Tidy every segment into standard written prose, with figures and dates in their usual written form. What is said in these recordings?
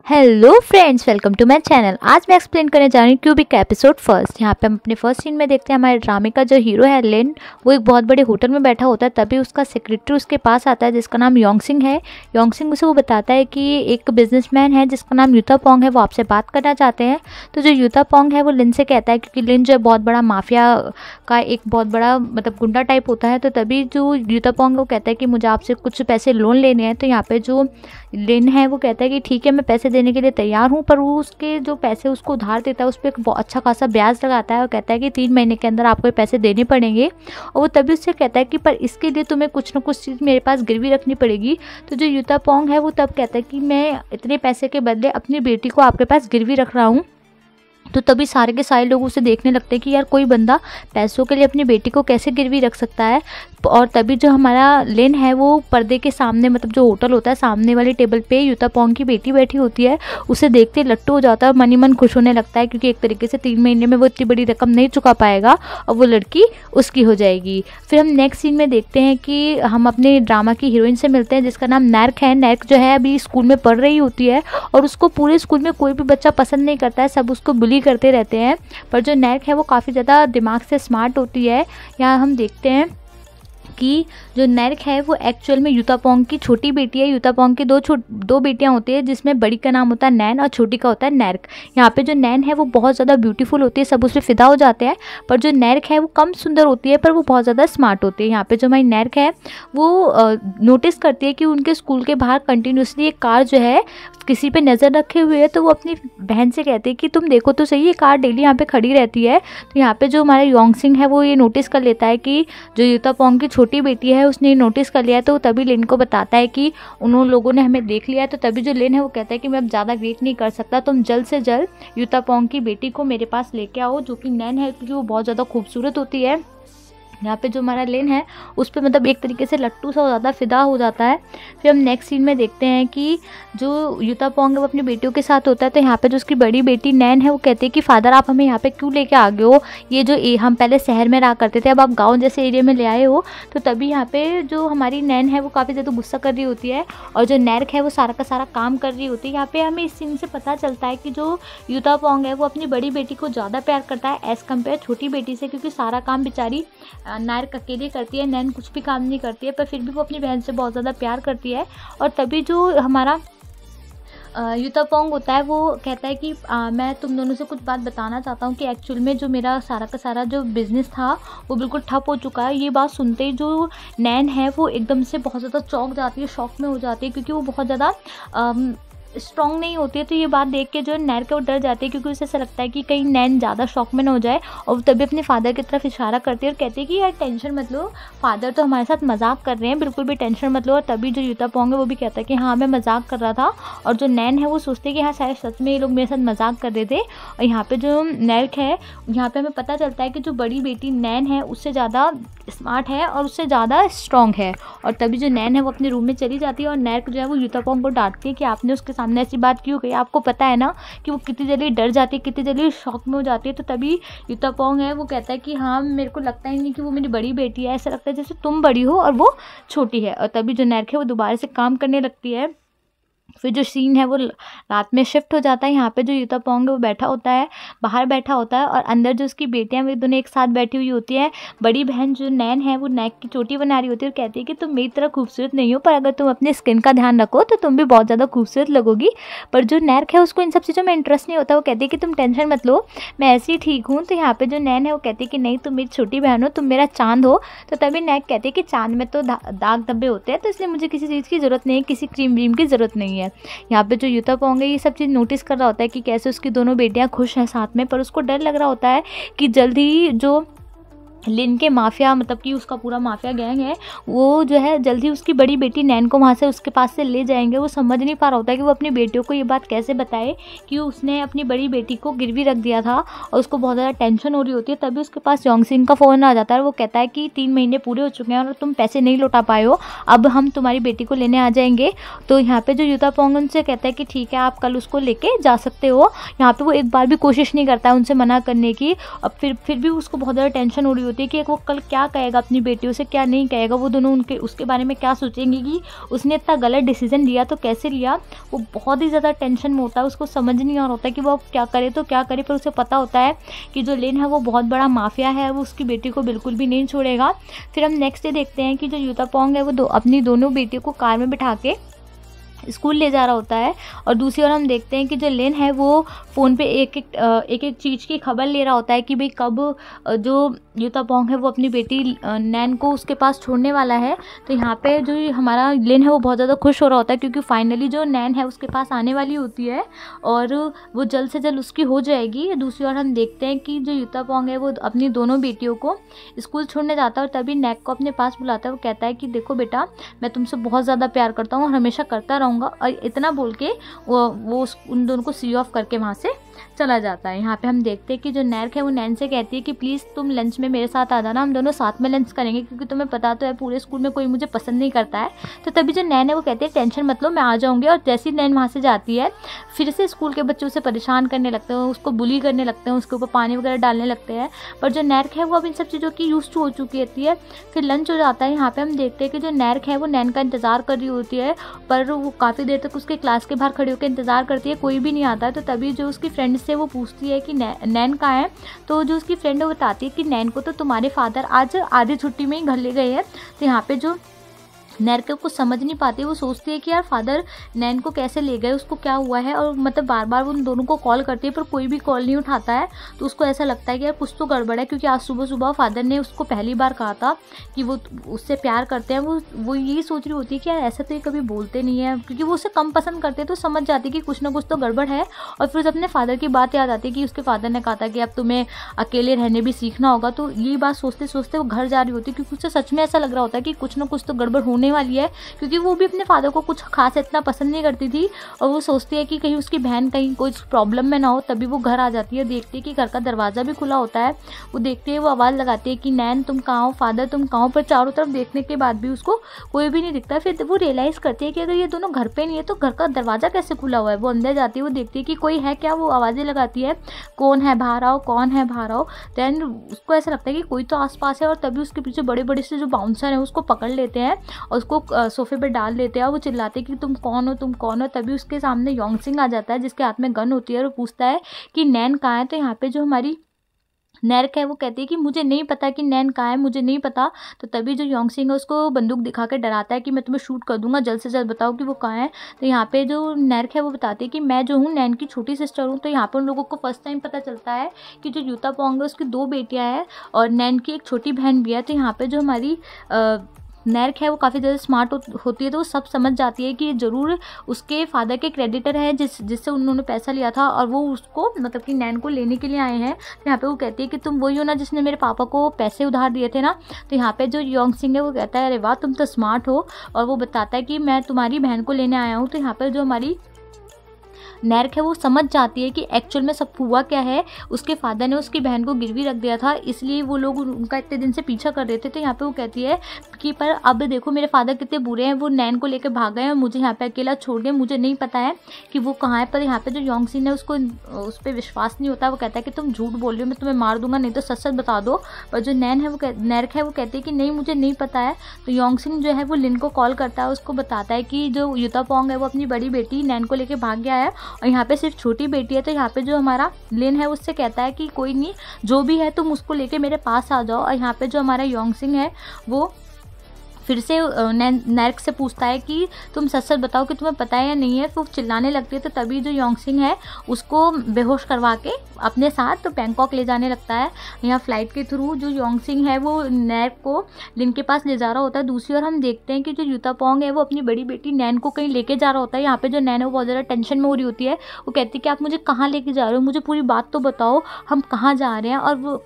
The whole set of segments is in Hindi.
Hello friends, welcome to my channel. आज मैं एक्सप्लेन करने जा रही हूँ क्यूबिक का एपिसोड फर्स्ट। यहाँ पे हम अपने फर्स्ट सीन में देखते हैं हमारे ड्रामे का जो हीरो है लिन, वो एक बहुत बड़े होटल में बैठा होता है। तभी उसका सेक्रेटरी उसके पास आता है जिसका नाम योंगसिंग है। योंगसिंग उसे वो बताता है कि एक बिजनेसमैन है जिसका नाम यूतापोंग है, वो आपसे बात करना चाहते हैं। तो जो यूतापोंग है वो लिन से कहता है, क्योंकि लिन जो है बहुत बड़ा माफिया का एक बहुत बड़ा गुंडा टाइप होता है। तो तभी जो यूतापोंग है वो कहता है कि मुझे आपसे कुछ पैसे लोन लेने हैं। तो यहाँ पे जो लिन है वो कहता है कि ठीक है, मैं पैसे देने के लिए तैयार हूँ, पर वो उसके जो पैसे उसको उधार देता है उस पर एक बहुत अच्छा खासा ब्याज लगाता है और कहता है कि 3 महीने के अंदर आपको पैसे देने पड़ेंगे। और वो तभी उससे कहता है कि पर इसके लिए तुम्हें कुछ ना कुछ चीज़ मेरे पास गिरवी रखनी पड़ेगी। तो जो यूतापोंग है वो तब कहता है कि मैं इतने पैसे के बदले अपनी बेटी को आपके पास गिरवी रख रहा हूँ। तो तभी सारे के सारे लोग उसे देखने लगते हैं कि यार कोई बंदा पैसों के लिए अपनी बेटी को कैसे गिरवी रख सकता है। और तभी जो हमारा लिन है वो पर्दे के सामने, जो होटल होता है सामने वाली टेबल पे यूतापोंग की बेटी बैठी होती है, उसे देखते लट्टू हो जाता है, मन ही मन खुश होने लगता है, क्योंकि एक तरीके से 3 महीने में वो इतनी बड़ी रकम नहीं चुका पाएगा और वो लड़की उसकी हो जाएगी। फिर हम नेक्स्ट सीन में देखते हैं कि हम अपने ड्रामा की हीरोइन से मिलते हैं जिसका नाम नैर्क है। नैर्क जो है अभी स्कूल में पढ़ रही होती है और उसको पूरे स्कूल में कोई भी बच्चा पसंद नहीं करता है, सब उसको बुली करते रहते हैं। पर जो नैर्क है वो काफ़ी ज़्यादा दिमाग से स्मार्ट होती है। यहाँ हम देखते हैं कि जो नैर्क है वो एक्चुअल में यूतापोंग की छोटी बेटी है। यूतापोंग की दो बेटियां होती है, जिसमें बड़ी का नाम होता है नैन और छोटी का होता है नैर्क। यहाँ पे जो नैन है वो बहुत ज़्यादा ब्यूटीफुल होती है, सब उस पर फिदा हो जाते हैं। पर जो नैर्क है वो कम सुंदर होती है, पर वो बहुत ज़्यादा स्मार्ट होती है। यहाँ पे जो हमारी नैर्क है वो नोटिस करती है कि उनके स्कूल के बाहर कंटिन्यूसली एक कार जो है किसी पे नज़र रखे हुए है। तो वो अपनी बहन से कहती है कि तुम देखो तो सही, ये कार डेली यहाँ पे खड़ी रहती है। तो यहाँ पे जो हमारा योंगसिंग है वो ये नोटिस कर लेता है कि जो यूतापोंग की छोटी बेटी है उसने नोटिस कर लिया है। तो तभी लिन को बताता है कि उन लोगों ने हमें देख लिया है। तो तभी जो लिन है वो कहता है कि मैं अब ज़्यादा वेट नहीं कर सकता, तुम जल्द से जल्द यूतापोंग की बेटी को मेरे पास लेके आओ, जो कि नैन है, क्योंकि वो बहुत ज़्यादा खूबसूरत होती है। यहाँ पे जो हमारा लिन है उस पर एक तरीके से लट्टू सा हो जाता है, फिदा हो जाता है। फिर हम नेक्स्ट सीन में देखते हैं कि जो यूतापोंग है वो अपनी बेटियों के साथ होता है। तो यहाँ पे जो उसकी बड़ी बेटी नैन है वो कहती है कि फादर आप हमें यहाँ पे क्यों लेके आ गए हो, ये जो हम पहले शहर में रहा करते थे अब आप गाँव जैसे एरिया में ले आए हो। तो तभी यहाँ पे जो हमारी नैन है वो काफ़ी ज़्यादा गुस्सा कर रही होती है और जो नैर्क है वो सारा का सारा काम कर रही होती है। यहाँ पे हमें इस सीन से पता चलता है कि जो यूतापोंग है वो अपनी बड़ी बेटी को ज़्यादा प्यार करता है एज़ कम्पेयर छोटी बेटी से, क्योंकि सारा काम बेचारी नैर्क अकेले करती है, नैन कुछ भी काम नहीं करती है, पर फिर भी वो अपनी बहन से बहुत ज़्यादा प्यार करती है। और तभी जो हमारा यूतापोंग होता है वो कहता है कि मैं तुम दोनों से कुछ बात बताना चाहता हूँ कि एक्चुअल में जो मेरा सारा का सारा जो बिज़नेस था वो बिल्कुल ठप हो चुका है। ये बात सुनते ही जो नैन है वो एकदम से बहुत ज़्यादा चौंक जाती है, शॉक में हो जाती है, क्योंकि वो बहुत ज़्यादा स्ट्रॉन्ग नहीं होती है। तो ये बात देख के जो नैर्क है वो डर जाती है, क्योंकि उसे ऐसा लगता है कि कहीं नैन ज़्यादा शॉक में ना हो जाए। और वो तभी अपने फादर की तरफ इशारा करती है और कहती है कि यार टेंशन मत लो, फादर तो हमारे साथ मजाक कर रहे हैं, बिल्कुल भी टेंशन मत लो। और तभी जो यूतापोंग है वो भी कहता है कि हाँ मैं मजाक कर रहा था। और जो नैन है वो सोचती है कि हाँ शायद सच में ये लोग मेरे साथ मजाक कर रहे थे। और यहाँ पे जो नैर्क है, यहाँ पे हमें पता चलता है कि जो बड़ी बेटी नैन है उससे ज़्यादा स्मार्ट है और उससे ज़्यादा स्ट्रॉन्ग है। और तभी जो नैन है वो अपने रूम में चली जाती है और नैर्क जो है वो यूतापोंग को डांटती है कि आपने उसके सामने ऐसी बात क्यों कही, आपको पता है ना कि वो कितनी जल्दी डर जाती है, कितनी जल्दी शॉक में हो जाती है। तो तभी यूतापोंग है वो कहता है कि हाँ मेरे को लगता ही नहीं कि वो मेरी बड़ी बेटी है, ऐसा लगता है जैसे तुम बड़ी हो और वो छोटी है। और तभी जो नैर्क है वो दोबारा से काम करने लगती है। फिर जो सीन है वो रात में शिफ्ट हो जाता है। यहाँ पे जो यूतापोंग है वो बैठा होता है, बाहर बैठा होता है, और अंदर जो उसकी बेटियां वे दोनों एक साथ बैठी हुई होती है। बड़ी बहन जो नैन है वो नेक की चोटी बना रही होती है और कहती है कि तुम मेरी तरह खूबसूरत नहीं हो, पर अगर तुम अपने स्किन का ध्यान रखो तो तुम भी बहुत ज़्यादा खूबसूरत लगोगी। पर जो नैर्क है उसको इन सब चीज़ों में इंटरेस्ट नहीं होता, वो कहती है कि तुम टेंशन मत लो, मैं ऐसी ही ठीक हूँ। तो यहाँ पे जो नैन है वो कहती है कि नहीं तुम मेरी छोटी बहन हो, तुम मेरा चांद हो। तो तभी नैक कहती है कि चांद में तो दाग धब्बे होते हैं, तो इसलिए मुझे किसी चीज़ की ज़रूरत नहीं है, किसी क्रीम व्रीम की ज़रूरत नहीं है। यहाँ पे जो यूतापोंग है ये सब चीज़ नोटिस कर रहा होता है कि कैसे उसकी दोनों बेटियां खुश हैं साथ में, पर उसको डर लग रहा होता है कि जल्दी ही जो लिन के माफिया कि उसका पूरा माफिया गैंग है वो जो है जल्दी उसकी बड़ी बेटी नैन को वहाँ से उसके पास से ले जाएंगे। वो समझ नहीं पा रहा होता है कि वो अपनी बेटियों को ये बात कैसे बताए कि उसने अपनी बड़ी बेटी को गिरवी रख दिया था, और उसको बहुत ज़्यादा टेंशन हो रही होती है। तभी उसके पास योंगसिंग का फ़ोन आ जाता है, वो कहता है कि 3 महीने पूरे हो चुके हैं और तुम पैसे नहीं लौटा पाए हो, अब हम तुम्हारी बेटी को लेने आ जाएंगे। तो यहाँ पर जो यूतापोंग उनसे कहता है कि ठीक है आप कल उसको लेके जा सकते हो। यहाँ पर वो एक बार भी कोशिश नहीं करता है उनसे मना करने की। अब फिर भी उसको बहुत ज़्यादा टेंशन हो रही होती है कि वो कल क्या कहेगा अपनी बेटियों से, क्या नहीं कहेगा, वो दोनों उसके बारे में क्या सोचेंगे कि उसने इतना गलत डिसीजन लिया तो कैसे लिया। वो बहुत ही ज़्यादा टेंशन में होता है, उसको समझ नहीं आ रहा होता कि वो अब क्या करे तो क्या करे, पर उसे पता होता है कि जो लिन है वो बहुत बड़ा माफिया है, वो उसकी बेटी को बिल्कुल भी नहीं छोड़ेगा। फिर हम नेक्स्ट डे देखते हैं कि जो यूतापोंग है वो अपनी दोनों बेटियों को कार में बिठा के स्कूल ले जा रहा होता है, और दूसरी ओर हम देखते हैं कि जो लिन है वो फ़ोन पे एक एक चीज़ की खबर ले रहा होता है कि भाई कब जो यूतापोंग है वो अपनी बेटी नैन को उसके पास छोड़ने वाला है। तो यहाँ पे जो हमारा लिन है वो बहुत ज़्यादा खुश हो रहा होता है, क्योंकि फाइनली जो नैन है उसके पास आने वाली होती है और वो जल्द से जल्द उसकी हो जाएगी। दूसरी ओर हम देखते हैं कि जो यूतापोंग है वो अपनी दोनों बेटियों को स्कूल छोड़ने जाता है, और तभी नैक को अपने पास बुलाता है। वो कहता है कि देखो बेटा, मैं तुमसे बहुत ज़्यादा प्यार करता हूँ और हमेशा करता रहूँगा, और इतना बोल के वो उन दोनों को सी ऑफ करके वहाँ से चला जाता है। यहाँ पे हम देखते हैं कि जो नैर्क है वो नैन से कहती है कि प्लीज़ तुम लंच में मेरे साथ आ जाना, हम दोनों साथ में लंच करेंगे, क्योंकि तुम्हें पता तो है पूरे स्कूल में कोई मुझे पसंद नहीं करता है। तो तभी जो नैन है वो कहती है टेंशन मत लो, मैं आ जाऊँगी। और जैसी नैन वहाँ से जाती है, फिर से स्कूल के बच्चे उसे परेशान करने लगते हैं, उसको बुली करने लगते हैं, उसके ऊपर पानी वगैरह डालने लगते हैं। पर जो नैर्क है वो अब इन सब चीज़ों की यूज टू हो चुकी रहती है। फिर लंच हो जाता है। यहाँ पे हम देखते हैं कि जो नैर्क है वो नैन का इंतज़ार कर रही होती है, पर वो काफ़ी देर तक उसके क्लास के बाहर खड़ी होकर इंतज़ार करती है, कोई भी नहीं आता है। तो तभी जो उसकी फ्रेंड से वो पूछती है कि नैन कहाँ है। तो जो उसकी फ्रेंड है वो बताती है कि नैन को तो तुम्हारे फादर आज आधी छुट्टी में ही घर ले गए हैं। तो यहाँ पे जो नैर्क को समझ नहीं पाती, वो सोचती है कि यार फादर नैन को कैसे ले गए, उसको क्या हुआ है, और मतलब बार बार वो उन दोनों को कॉल करती है पर कोई भी कॉल नहीं उठाता है। तो उसको ऐसा लगता है कि यार कुछ तो गड़बड़ है, क्योंकि आज सुबह सुबह फादर ने उसको पहली बार कहा था कि वो उससे प्यार करते हैं। वो यही सोच रही होती है कि यार ऐसा तो ये कभी बोलते नहीं है, क्योंकि वो उसे कम पसंद करते हैं। तो समझ जाती है कि कुछ ना कुछ तो गड़बड़ है। और फिर अपने फादर की बात याद आती है कि उसके फादर ने कहा था कि अब तुम्हें अकेले रहने भी सीखना होगा। तो यही बात सोचते सोचते वो घर जा रही होती है, क्योंकि उसे सच में ऐसा लग रहा होता है कि कुछ ना कुछ तो गड़बड़ होने वाली है, क्योंकि वो भी अपने फादर को कुछ खास इतना पसंद नहीं करती थी। और वो सोचती है कि कहीं उसकी बहन कहीं कोई प्रॉब्लम में ना हो। तभी वो घर आ जाती है, देखती है कि घर का दरवाज़ा भी खुला होता है। वो देखती है, वो आवाज़ लगाती है कि नैन तुम कहाँ हो, फादर तुम कहाँ हो, पर चारों तरफ देखने के बाद भी उसको कोई भी नहीं दिखता। फिर वो रियलाइज़ करती है कि अगर ये दोनों घर पे नहीं है तो घर का दरवाज़ा कैसे खुला हुआ है। वो अंदर जाती है, वो देखती है कि कोई है क्या, वो आवाज़ें लगाती है कौन है बाहर आओ, कौन है बाहर आओ। दैन उसको ऐसा लगता है कि कोई तो आसपास है, और तभी उसके पीछे बड़े बड़े से जो बाउंसर हैं उसको पकड़ लेते हैं और उसको सोफे पे डाल देते हैं। वो चिल्लाते कि तुम कौन हो, तुम कौन हो। तभी उसके सामने योंगसिंग आ जाता है, जिसके हाथ में गन होती है, और वो पूछता है कि नैन कहाँ है। तो यहाँ पे जो हमारी नैर्क है वो कहती है कि मुझे नहीं पता कि नैन कहाँ है, मुझे नहीं पता। तो तभी जो योंगसिंग है उसको बंदूक दिखा के डराता है कि मैं तुम्हें शूट कर दूंगा, जल्द से जल्द बताओ कि वो कहाँ है। तो यहाँ पे जो नैर्क है वो बताती है कि मैं जो हूँ नैन की छोटी सिस्टर हूँ। तो यहाँ पे उन लोगों को फर्स्ट टाइम पता चलता है कि जो यूतापोंग है उसकी 2 बेटियाँ हैं और नैन की एक छोटी बहन भी है। तो यहाँ पे जो हमारी नैर्क है वो काफ़ी ज़्यादा स्मार्ट होती है, तो वो सब समझ जाती है कि ये ज़रूर उसके फादर के क्रेडिटर है जिससे उन्होंने पैसा लिया था, और वो उसको मतलब कि नैन को लेने के लिए आए हैं। तो यहाँ पे वो कहती है कि तुम वही हो ना जिसने मेरे पापा को पैसे उधार दिए थे ना। तो यहाँ पे जो योंगसिंग है वो कहता है अरे वाह तुम तो स्मार्ट हो, और वो बताता है कि मैं तुम्हारी बहन को लेने आया हूँ। तो यहाँ पर जो हमारी नैर्क है वो समझ जाती है कि एक्चुअल में सब हुआ क्या है। उसके फादर ने उसकी बहन को गिरवी रख दिया था, इसलिए वो लोग उनका इतने दिन से पीछा कर रहे थे। तो यहाँ पे वो कहती है कि पर अब देखो मेरे फादर कितने बुरे हैं, वो नैन को लेकर भाग गए और मुझे यहाँ पे अकेला छोड़ गए, मुझे नहीं पता है कि वो कहाँ है। पर यहाँ पे जो योंगसिन है उसको उस पर विश्वास नहीं होता। वो कहता है कि तुम झूठ बोल रहे हो, मैं तुम्हें मार दूंगा, नहीं तो सच सच बता दो। पर जो नैर्क है वो कहती है कि नहीं मुझे नहीं पता है। तो योंगसिन जो है वो लिन को कॉल करता है, उसको बताता है कि जो यूतापोंग है वो अपनी बड़ी बेटी नैन को लेकर भाग गया है और यहाँ पे सिर्फ छोटी बेटी है। तो यहाँ पे जो हमारा लिन है उससे कहता है कि कोई नहीं, जो भी है तुम उसको लेके मेरे पास आ जाओ। और यहाँ पे जो हमारा योंगसिंग है वो फिर से नैर्क से पूछता है कि तुम सच सच बताओ कि तुम्हें पता है या नहीं है। तो चिल्लाने लगती है। तो तभी जो योंगसिंग है उसको बेहोश करवा के अपने साथ तो बैंकॉक ले जाने लगता है। यहाँ फ्लाइट के थ्रू जो योंगसिंग है वो नैर्क को लिन के पास ले जा रहा होता है। दूसरी ओर हम देखते हैं कि जो यूतापोंग है वो अपनी बड़ी बेटी नैन को कहीं लेके जा रहा होता है। यहाँ पे जो नैन है वो बहुत ज़्यादा टेंशन में हो रही होती है। वो कहती है कि आप मुझे कहाँ लेके जा रहे हो, मुझे पूरी बात तो बताओ, हम कहाँ जा रहे हैं, और वो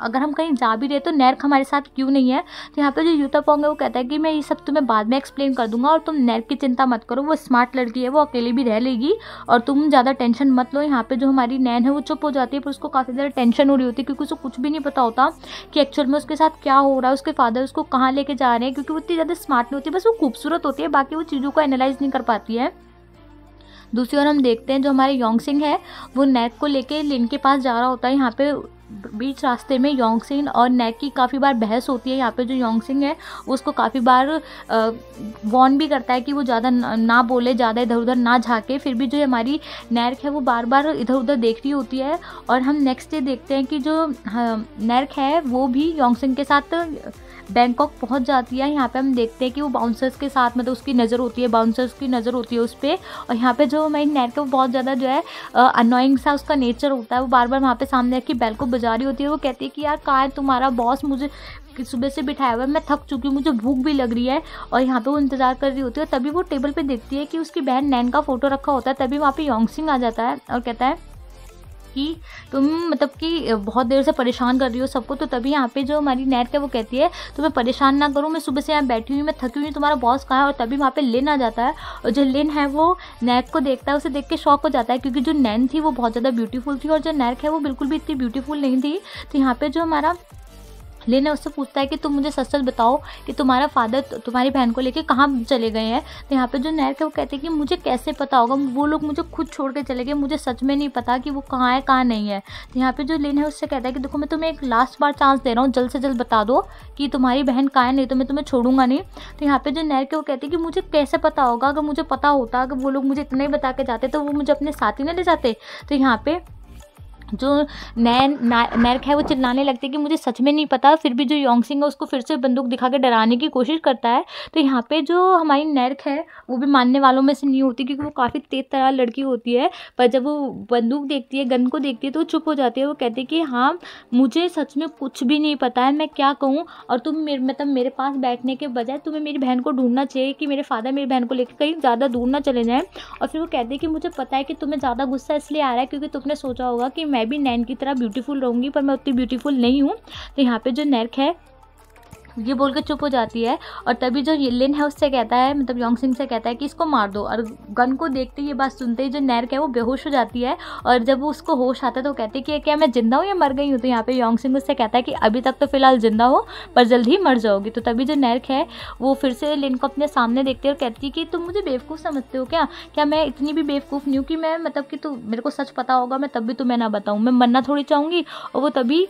अगर हम कहीं जा भी रहे तो नैर्क हमारे साथ क्यों नहीं है। तो यहाँ पे जो यूतापोंग है वो कहता है कि मैं ये सब तुम्हें बाद में एक्सप्लेन कर दूंगा और तुम नैर्क की चिंता मत करो, वो स्मार्ट लड़की है, वो अकेली भी रह लेगी और तुम ज़्यादा टेंशन मत लो। यहाँ पे जो हमारी नैन है वो चुप हो जाती है, पर उसको काफ़ी ज़्यादा टेंशन हो रही होती है, क्योंकि उसको कुछ भी नहीं पता होता कि एक्चुअल में उसके साथ क्या हो रहा है, उसके फादर उसको कहाँ लेके जा रहे हैं, क्योंकि वो इतनी ज़्यादा स्मार्ट नहीं होती, बस वो खूबसूरत होती है, बाकी वो चीज़ों को एनालाइज नहीं कर पाती है। दूसरी ओर हम देखते हैं जो हमारे योंगसिंग है वो नैर्क को लेके लिन के पास जा रहा होता है। यहाँ पे बीच रास्ते में योंगसिन और नैक की काफ़ी बार बहस होती है। यहाँ पे जो योंगसिन है वो उसको काफ़ी बार वॉर्न भी करता है कि वो ज़्यादा ना बोले, ज़्यादा इधर उधर ना झाँके। फिर भी जो हमारी नैक है वो बार बार इधर उधर देख रही होती है। और हम नेक्स्ट डे देखते हैं कि जो नैक है वो भी योंगसिन के साथ बैंकॉक पहुंच जाती है। यहाँ पे हम देखते हैं कि वो बाउंसर्स के साथ, मतलब उसकी नज़र होती है, बाउंसर्स की नज़र होती है उस पर। और यहाँ पे जो हमारी नैक है वो बहुत ज़्यादा जो है अनोइंग सा उसका नेचर होता है। वो बार बार वहाँ पे सामने की बेल को बजा रही होती है। वो कहती है कि यार कहाँ है तुम्हारा बॉस, मुझे सुबह से बिठाया हुआ है, मैं थक चुकी हूँ, मुझे भूख भी लग रही है। और यहाँ पे वो इंतज़ार कर रही होती है। तभी वो टेबल पे देखती है कि उसकी बहन नैन का फ़ोटो रखा होता है। तभी वहाँ पे योंगसिन आ जाता है और कहता है कि तुम मतलब कि बहुत देर से परेशान कर रही हो सबको। तो तभी यहाँ पे जो हमारी नैक है वो कहती है तुम्हें परेशान ना करूँ, मैं सुबह से यहाँ बैठी हुई, मैं थकी हुई, तुम्हारा बॉस कहाँ है। और तभी वहाँ पे लिन आ जाता है। और जो लिन है वो नैक को देखता है, उसे देख के शॉक हो जाता है, क्योंकि जो नैन थी वो बहुत ज़्यादा ब्यूटीफुल थी और जो नैक है वो बिल्कुल भी इतनी ब्यूटीफुल नहीं थी। तो यहाँ पे जो हमारा लिन है उससे पूछता है कि तुम मुझे सच सच बताओ कि तुम्हारा फादर तुम्हारी बहन को लेके कहाँ चले गए हैं। तो यहाँ पे जो नैक है वो कहते हैं कि मुझे कैसे पता होगा, वो लोग मुझे खुद छोड़ के चले गए, मुझे सच में नहीं पता कि वो कहाँ है कहाँ नहीं है। तो यहाँ पे जो लिन है उससे कहता है कि देखो मैं तुम्हें एक लास्ट बार चांस दे रहा हूँ, जल्द से जल्द बता दो कि तुम्हारी बहन कहाँ है, नहीं तो मैं तुम्हें छोड़ूंगा नहीं। तो यहाँ पे जो नैक है वो कहती है कि मुझे कैसे पता होगा, अगर मुझे पता होता, अगर वो लोग मुझे इतना ही बता के जाते तो वो मुझे अपने साथ ही ना ले जाते। तो यहाँ पे जो नैक है वो चिल्लाने लगती है कि मुझे सच में नहीं पता। फिर भी जो योंगसिन है उसको फिर से बंदूक दिखा के डराने की कोशिश करता है। तो यहाँ पे जो हमारी नैक है वो भी मानने वालों में से नहीं होती, क्योंकि वो काफ़ी तेज तरार लड़की होती है। पर जब वो बंदूक देखती है, गन को देखती है, तो वो चुप हो जाती है। वो कहती है कि हाँ मुझे सच में कुछ भी नहीं पता है, मैं क्या कहूँ। और तुम मतलब मेरे पास बैठने के बजाय तुम्हें मेरी बहन को ढूंढना चाहिए कि मेरे फादर मेरी बहन को लेकर कहीं ज़्यादा दूर ना चले जाएँ। और फिर वो कहती है कि मुझे पता है कि तुम्हें ज़्यादा गुस्सा इसलिए आ रहा है क्योंकि तुमने सोचा होगा कि मैं भी नैन की तरह ब्यूटीफुल रहूंगी, पर मैं उतनी ब्यूटीफुल नहीं हूँ। तो यहाँ पे जो नैक है ये बोल के चुप हो जाती है। और तभी जो लिन है उससे कहता है, मतलब योंगसिन से कहता है कि इसको मार दो। और गन को देखते ही, ये बात सुनते ही जो नैक है वो बेहोश हो जाती है। और जब वो उसको होश आता है तो वो कहती है कि क्या मैं जिंदा हूँ या मर गई हूँ। तो यहाँ पे योंगसिन उससे कहता है कि अभी तक तो फिलहाल जिंदा हो, पर जल्द ही मर जाओगी। तो तभी जो नैक है वो फिर से लिन को अपने सामने देखती है और कहती है कि तुम मुझे बेवकूफ़ समझते हो क्या मैं इतनी भी बेवकूफ़ नहीं हूँ कि मैं मतलब कि तू मेरे को सच पता होगा मैं तब भी तुम्हें ना बताऊँ, मैं मरना थोड़ी चाहूँगी। और वो तभी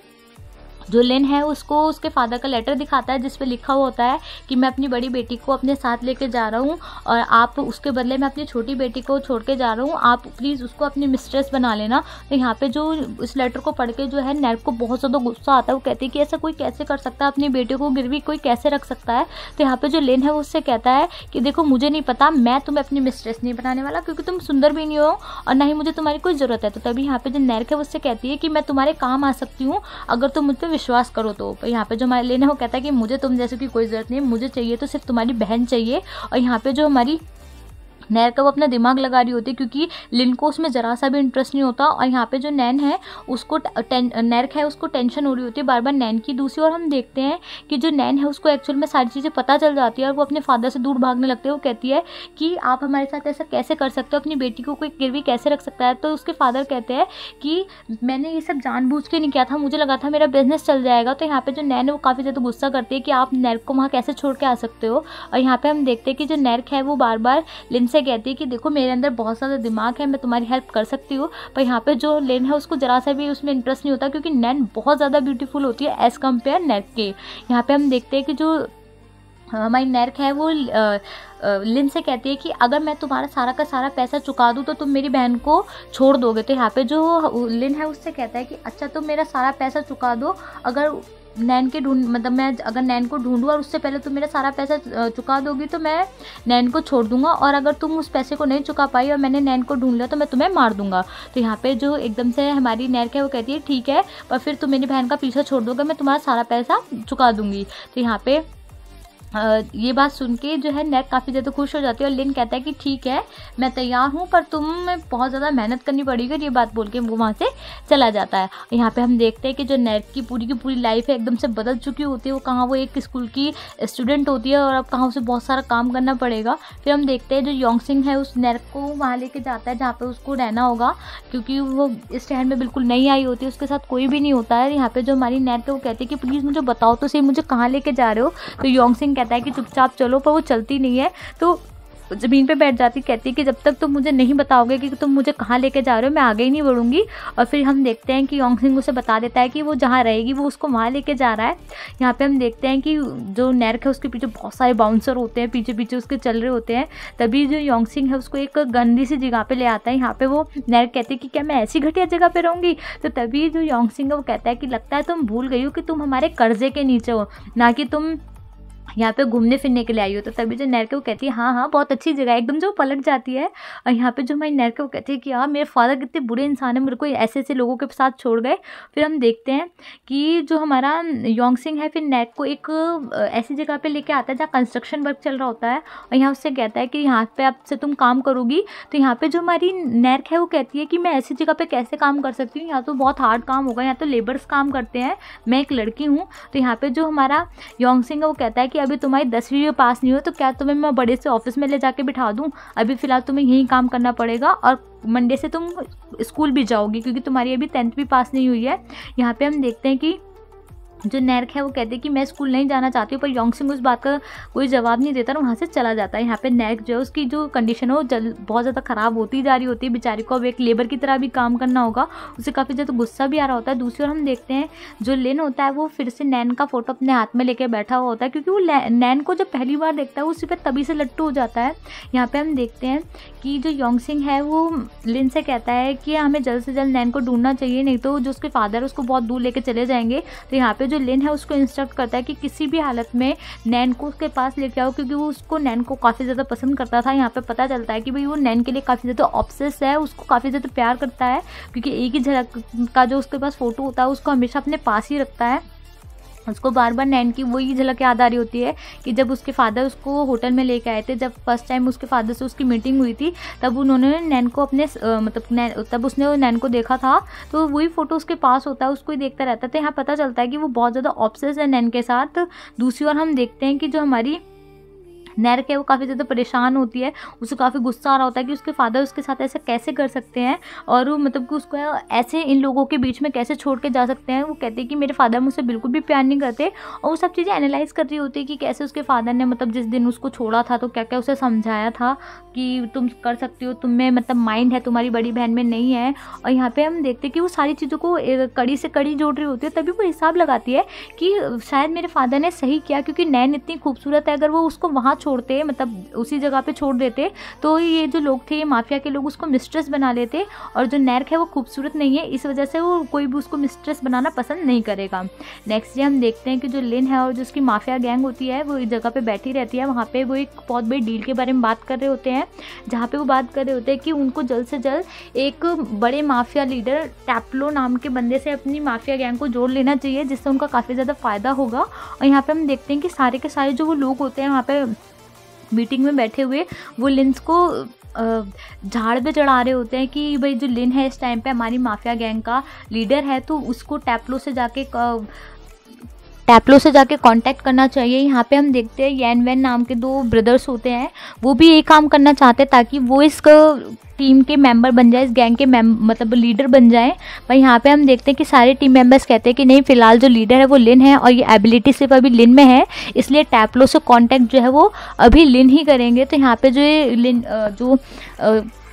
जो लिन है उसको उसके फादर का लेटर दिखाता है जिस पे लिखा हुआ होता है कि मैं अपनी बड़ी बेटी को अपने साथ लेके जा रहा हूँ और आप उसके बदले में अपनी छोटी बेटी को छोड़ के जा रहा हूँ, आप प्लीज़ उसको अपनी मिस्ट्रेस बना लेना। तो यहाँ पे जो इस लेटर को पढ़ के जो है नैक को बहुत ज़्यादा गुस्सा आता है। वो कहती है कि ऐसा कोई कैसे कर सकता है, अपनी बेटी को गिरवी कोई कैसे रख सकता है। तो यहाँ पे जो लिन है वो उससे कहता है कि देखो मुझे नहीं पता, मैं तुम्हें अपनी मिस्ट्रेस नहीं बनाने वाला क्योंकि तुम सुंदर भी नहीं हो और ना ही मुझे तुम्हारी कोई ज़रूरत है। तो तभी यहाँ पे जो नैक है वो उससे कहती है कि मैं तुम्हारे काम आ सकती हूँ अगर तुम मुझ पर विश्वास करो। तो यहाँ पे जो हमारे लेन है वो कहता है कि मुझे तुम जैसे की कोई ज़रूरत नहीं, मुझे चाहिए तो सिर्फ तुम्हारी बहन चाहिए। और यहाँ पे जो हमारी नैन का वो अपना दिमाग लगा रही होती है क्योंकि लिन को उसमें ज़रा सा भी इंटरेस्ट नहीं होता। और यहाँ पे जो नैन है उसको नैक है उसको टेंशन हो रही होती है बार बार नैन की। दूसरी ओर हम देखते हैं कि जो नैन है उसको एक्चुअल में सारी चीज़ें पता चल जाती है और वो अपने फादर से दूर भागने लगती है। वो कहती है कि आप हमारे साथ ऐसा कैसे कर सकते हो, अपनी बेटी को कोई गिरवी कैसे रख सकता है। तो उसके फादर कहते हैं कि मैंने ये सब जानबूझ के नहीं किया था, मुझे लगा था मेरा बिजनेस चल जाएगा। तो यहाँ पे जो नैन है वो काफ़ी ज़्यादा गुस्सा करती है कि आप नैक को वहाँ कैसे छोड़ के आ सकते हो। और यहाँ पे हम देखते हैं कि जो नैक है वो बार बार लिन से कहती है कि देखो मेरे अंदर बहुत ज़्यादा दिमाग है, मैं तुम्हारी हेल्प कर सकती हूँ। पर यहाँ पे जो लिन है उसको ज़रा सा भी उसमें इंटरेस्ट नहीं होता क्योंकि नैन बहुत ज़्यादा ब्यूटीफुल होती है एज़ कम्पेयर नैक के। यहाँ पे हम देखते हैं कि जो हमारी नैक है वो लिन से कहती है कि अगर मैं तुम्हारा सारा का सारा पैसा चुका दूँ तो तुम मेरी बहन को छोड़ दोगे। तो यहाँ पे जो लिन है उससे कहता है कि अच्छा तुम मेरा सारा पैसा चुका दो, अगर नैन के मतलब मैं अगर नैन को ढूंढूँ और उससे पहले तुम मेरा सारा पैसा चुका दोगी तो मैं नैन को छोड़ दूंगा, और अगर तुम उस पैसे को नहीं चुका पाई और मैंने नैन को ढूंढ लिया तो मैं तुम्हें मार दूंगा। तो यहाँ पे जो एकदम से हमारी नैक है वो कहती है ठीक है, पर फिर तुम मेरी बहन का पीछा छोड़ दोगे, मैं तुम्हारा सारा पैसा चुका दूंगी। तो यहाँ पे ये बात सुन के जो है नैक काफ़ी ज़्यादा खुश हो जाती है और लिन कहता है कि ठीक है मैं तैयार हूँ, पर तुम्हें बहुत ज़्यादा मेहनत करनी पड़ेगी। ये बात बोल के वो वहाँ से चला जाता है। यहाँ पे हम देखते हैं कि जो नैक की पूरी लाइफ है एकदम से बदल चुकी होती है। वो कहाँ वो एक स्कूल की स्टूडेंट होती है और अब कहाँ उसे बहुत सारा काम करना पड़ेगा। फिर हम देखते हैं जो योंगसिन है उस नैक को वहाँ लेके जाता है जहाँ पर उसको रहना होगा, क्योंकि वो इस शहर में बिल्कुल नई आई होती है, उसके साथ कोई भी नहीं होता है। यहाँ पर जो हमारी नैक है वो कहती है कि प्लीज़ मुझे बताओ तो सही मुझे कहाँ लेके जा रहे हो। तो योंगसिन कहता है कि चुपचाप चलो, पर वो चलती नहीं है। तो ज़मीन पे बैठ जाती, कहती है कि जब तक तुम मुझे नहीं बताओगे कि तुम मुझे कहाँ लेके जा रहे हो, मैं आगे ही नहीं बढ़ूंगी। और फिर हम देखते हैं कि योंगसिंग उसे बता देता है कि वो जहाँ रहेगी वो उसको वहाँ लेके जा रहा है। यहाँ पे हम देखते हैं कि जो नैर्क है उसके पीछे बहुत सारे बाउंसर होते हैं, पीछे पीछे उसके चल रहे होते हैं। तभी जो योंगसिंग है उसको एक गंदी सी जगह पे ले आता है। यहाँ पे वो नैर्क कहती है कि क्या मैं ऐसी घटिया जगह पे रहूँगी। तो तभी जो योंगसिंग है वो कहता है कि लगता है तुम भूल गई हो कि तुम हमारे कर्जे के नीचे हो, ना कि तुम यहाँ पे घूमने फिरने के लिए आई हो। तो तभी जो नैर्क वो कहती है हाँ हाँ बहुत अच्छी जगह है, एकदम जो पलट जाती है। और यहाँ पे जो हमारी नैर्क वो कहती है कि यार मेरे फादर कितने बुरे इंसान है, मेरे को ऐसे ऐसे लोगों के साथ छोड़ गए। फिर हम देखते हैं कि जो हमारा योंगसिंग है फिर नैर्क को एक ऐसी जगह पे लेके आता है जहाँ कंस्ट्रक्शन वर्क चल रहा होता है। और यहाँ उससे कहता है कि यहाँ पे अब से तुम काम करोगी। तो यहाँ पे जो हमारी नैर्क है वो कहती है कि मैं ऐसी जगह पे कैसे काम कर सकती हूँ, यहाँ तो बहुत हार्ड काम होगा, यहाँ तो लेबर्स काम करते हैं, मैं एक लड़की हूँ। तो यहाँ पे जो हमारा योंगसिंग है वो कहता है कि अभी तुम्हारी 10वीं भी पास नहीं हो तो क्या तुम्हें मैं बड़े से ऑफिस में ले जाके बिठा दूं, अभी फ़िलहाल तुम्हें यहीं काम करना पड़ेगा और मंडे से तुम स्कूल भी जाओगी क्योंकि तुम्हारी अभी 10th भी पास नहीं हुई है। यहाँ पे हम देखते हैं कि जो नैर्क है वो कहते हैं कि मैं स्कूल नहीं जाना चाहती हूँ, पर योंगसिंग उस बात का कोई जवाब नहीं देता और वहाँ से चला जाता है। यहाँ पे नैर्क जो है उसकी जो कंडीशन है वो बहुत ज़्यादा ख़राब होती जा रही होती है, बेचारी को अब एक लेबर की तरह भी काम करना होगा, उसे काफ़ी ज़्यादा गुस्सा भी आ रहा होता है। दूसरी ओर हम देखते हैं जो लिन होता है वो फिर से नैन का फ़ोटो अपने हाथ में लेके बैठा हुआ होता है, क्योंकि वो नैन को जब पहली बार देखता है उसी पर तभी से लट्टू हो जाता है। यहाँ पर हम देखते हैं कि जो योंगसिंग है वो लिन से कहता है कि हमें जल्द से जल्द नैन को ढूंढना चाहिए, नहीं तो जो उसके फादर है उसको बहुत दूर लेके चले जाएंगे। तो यहाँ पे जो लिन है उसको इंस्ट्रक्ट करता है कि किसी भी हालत में नैन को उसके पास लेके आओ, क्योंकि वो उसको नैन को काफ़ी ज़्यादा पसंद करता था। यहाँ पे पता चलता है कि भाई वो नैन के लिए काफ़ी ज़्यादा ऑब्सेस है, उसको काफ़ी ज़्यादा प्यार करता है, क्योंकि एक ही झलक का जो उसके पास फ़ोटो होता है उसको हमेशा अपने पास ही रखता है। उसको बार बार नैन की वही झलक याद आ रही होती है कि जब उसके फादर उसको होटल में लेके आए थे, जब फर्स्ट टाइम उसके फादर से उसकी मीटिंग हुई थी, तब उन्होंने नैन को अपने तब उसने नैन को देखा था, तो वही फ़ोटो उसके पास होता है, उसको ही देखता रहता है। तो यहाँ पता चलता है कि वो बहुत ज़्यादा ऑब्सेस है नैन के साथ। दूसरी ओर हम देखते हैं कि जो हमारी नैर्क है वो काफ़ी ज़्यादा परेशान होती है, उसे काफ़ी गुस्सा आ रहा होता है कि उसके फादर उसके साथ ऐसे कैसे कर सकते हैं और वो मतलब कि उसको ऐसे इन लोगों के बीच में कैसे छोड़ के जा सकते हैं। वो कहते हैं कि मेरे फादर मुझसे बिल्कुल भी प्यार नहीं करते, और वो सब चीज़ें एनालाइज कर रही होती है कि कैसे उसके फादर ने मतलब जिस दिन उसको छोड़ा था तो क्या क्या उसे समझाया था कि तुम कर सकती हो, तुम में मतलब माइंड है, तुम्हारी बड़ी बहन में नहीं है। और यहाँ पर हम देखते हैं कि वो सारी चीज़ों को कड़ी से कड़ी जोड़ रही होती है। तभी वो हिसाब लगाती है कि शायद मेरे फादर ने सही किया, क्योंकि नैन इतनी खूबसूरत है, अगर वो उसको वहाँ छोड़ते मतलब उसी जगह पे छोड़ देते तो ये जो लोग थे, ये माफिया के लोग, उसको मिस्ट्रेस बना लेते। और जो नैर्क है वो खूबसूरत नहीं है, इस वजह से वो कोई भी उसको मिस्ट्रेस बनाना पसंद नहीं करेगा। नेक्स्ट डे हम देखते हैं कि जो लिन है और जो उसकी माफिया गैंग होती है वो इस जगह पे बैठी रहती है। वहाँ पे वो एक बहुत बड़ी डील के बारे में बात कर रहे होते हैं, जहाँ पे वो बात कर रहे होते हैं कि उनको जल्द से जल्द एक बड़े माफिया लीडर टैप्लो नाम के बंदे से अपनी माफिया गैंग को जोड़ लेना चाहिए, जिससे उनका काफ़ी ज़्यादा फ़ायदा होगा। और यहाँ पे हम देखते हैं कि सारे के सारे जो वो लोग होते हैं वहाँ पे मीटिंग में बैठे हुए, वो लिन्स को झाड़ पे चढ़ा रहे होते हैं कि भाई जो लिन है इस टाइम पे हमारी माफिया गैंग का लीडर है, तो उसको टैप्लो से जाके कांटेक्ट करना चाहिए। यहाँ पे हम देखते हैं येन वेन नाम के 2 ब्रदर्स होते हैं, वो भी यही काम करना चाहते हैं ताकि वो इस टीम के मेंबर बन जाए, इस गैंग के मतलब लीडर बन जाए। पर यहाँ पे हम देखते हैं कि सारे टीम मेंबर्स कहते हैं कि नहीं, फिलहाल जो लीडर है वो लिन है और ये एबिलिटी सिर्फ अभी लिन में है, इसलिए टैप्लो से कांटेक्ट जो है वो अभी लिन ही करेंगे। तो यहाँ पे जो ये लिन जो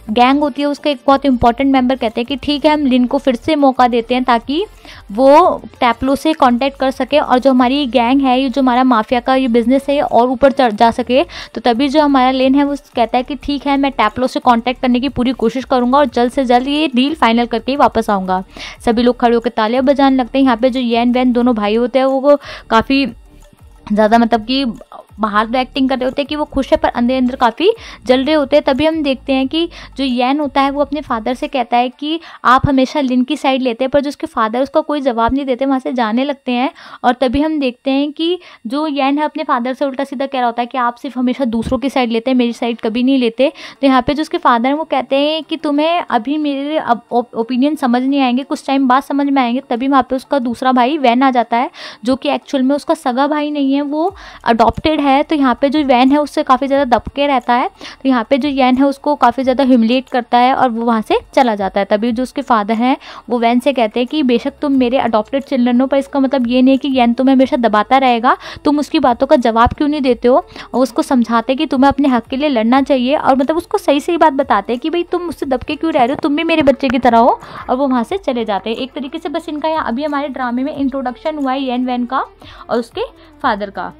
गैंग होती है उसका एक बहुत इंपॉर्टेंट मेंबर कहते हैं कि ठीक है, हम लिन को फिर से मौका देते हैं ताकि वो टैप्लो से कांटेक्ट कर सके और जो हमारी गैंग है, ये जो हमारा माफिया का ये बिजनेस है, ये और ऊपर चढ़ जा सके। तो तभी जो हमारा लिन है वो कहता है कि ठीक है, मैं टैप्लो से कांटेक्ट करने की पूरी कोशिश करूंगा और जल्द से जल्द ये डील फाइनल करके ही वापस आऊँगा। सभी लोग खड़े होकर तालियां बजाने लगते हैं। यहाँ पे जो येन वेन दोनों भाई होते हैं वो काफ़ी ज़्यादा मतलब कि बाहर तो एक्टिंग कर रहे होते हैं कि वो खुश है, पर अंदर अंदर काफ़ी जल रहे होते हैं। तभी हम देखते हैं कि जो येन होता है वो अपने फादर से कहता है कि आप हमेशा लिन की साइड लेते हैं, पर जो उसके फादर उसका कोई जवाब नहीं देते, वहाँ से जाने लगते हैं। और तभी हम देखते हैं कि जो येन है अपने फादर से उल्टा सीधा कह रहा होता है कि आप सिर्फ हमेशा दूसरों की साइड लेते हैं, मेरी साइड कभी नहीं लेते। तो यहाँ पर जो उसके फादर हैं वो कहते हैं कि तुम्हें अभी मेरे ओपिनियन समझ नहीं आएंगे, कुछ टाइम बाद समझ में आएंगे। तभी वहाँ पर उसका दूसरा भाई वेन आ जाता है, जो कि एक्चुअल में उसका सगा भाई नहीं है, वो अडॉप्टेड है है तो यहाँ पे जो वैन है उससे काफ़ी ज़्यादा दबके रहता है। तो यहाँ पे जो येन है उसको काफ़ी ज़्यादा ह्यूमिलिएट करता है और वो वहाँ से चला जाता है। तभी जो उसके फादर हैं वो वैन से कहते हैं कि बेशक तुम मेरे अडॉप्टेड चिल्ड्रन हो, पर इसका मतलब ये नहीं कि येन तुम्हें हमेशा दबाता रहेगा, तुम उसकी बातों का जवाब क्यों नहीं देते हो। और उसको समझाते कि तुम्हें अपने हक के लिए लड़ना चाहिए, और मतलब उसको सही सही बात बताते हैं कि भाई तुम मुझसे दबके क्यों रह रहे हो, तुम भी मेरे बच्चे की तरह हो। और वो वहाँ से चले जाते हैं। एक तरीके से बस इनका यहाँ अभी हमारे ड्रामे में इंट्रोडक्शन हुआ है येन वैन का और उसके फादर का।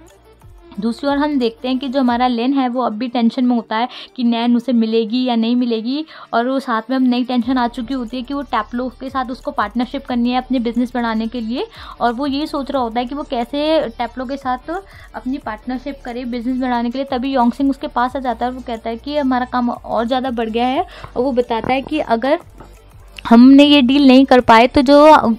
दूसरी ओर हम देखते हैं कि जो हमारा लेन है वो अब भी टेंशन में होता है कि नैन उसे मिलेगी या नहीं मिलेगी, और वो साथ में अब नई टेंशन आ चुकी होती है कि वो टैप्लो के साथ उसको पार्टनरशिप करनी है अपने बिजनेस बढ़ाने के लिए। और वो ये सोच रहा होता है कि वो कैसे टैप्लो के साथ अपनी पार्टनरशिप करे बिजनेस बढ़ाने के लिए। तभी योंगसिंग उसके पास आ जाता है और वो कहता है कि हमारा काम और ज़्यादा बढ़ गया है, और वो बताता है कि अगर हमने ये डील नहीं कर पाए तो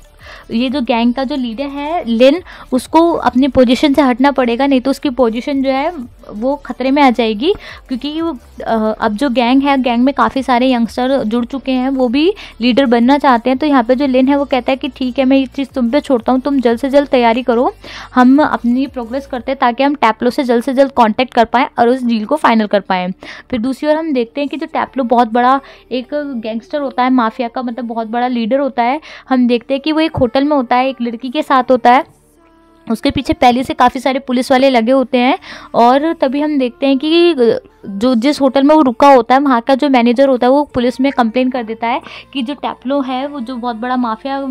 ये जो गैंग का जो लीडर है लिन, उसको अपनी पोजीशन से हटना पड़ेगा, नहीं तो उसकी पोजीशन जो है वो खतरे में आ जाएगी। क्योंकि वो अब जो गैंग है, गैंग में काफ़ी सारे यंगस्टर जुड़ चुके हैं, वो भी लीडर बनना चाहते हैं। तो यहाँ पे जो लिन है वो कहता है कि ठीक है मैं ये चीज़ तुम पे छोड़ता हूँ, तुम जल्द से जल्द तैयारी करो, हम अपनी प्रोग्रेस करते हैं ताकि हम टैप्लो से जल्द कॉन्टैक्ट कर पाएँ और उस डील को फाइनल कर पाएँ। फिर दूसरी ओर हम देखते हैं कि जो टैप्लो बहुत बड़ा एक गैंगस्टर होता है, माफिया का मतलब बहुत बड़ा लीडर होता है। हम देखते हैं कि वो एक होटल में होता है, एक लड़की के साथ होता है, उसके पीछे पहले से काफ़ी सारे पुलिस वाले लगे होते हैं। और तभी हम देखते हैं कि जो जिस होटल में वो रुका होता है वहाँ का जो मैनेजर होता है वो पुलिस में कंप्लेन कर देता है कि जो टैप्लो है वो जो बहुत बड़ा माफिया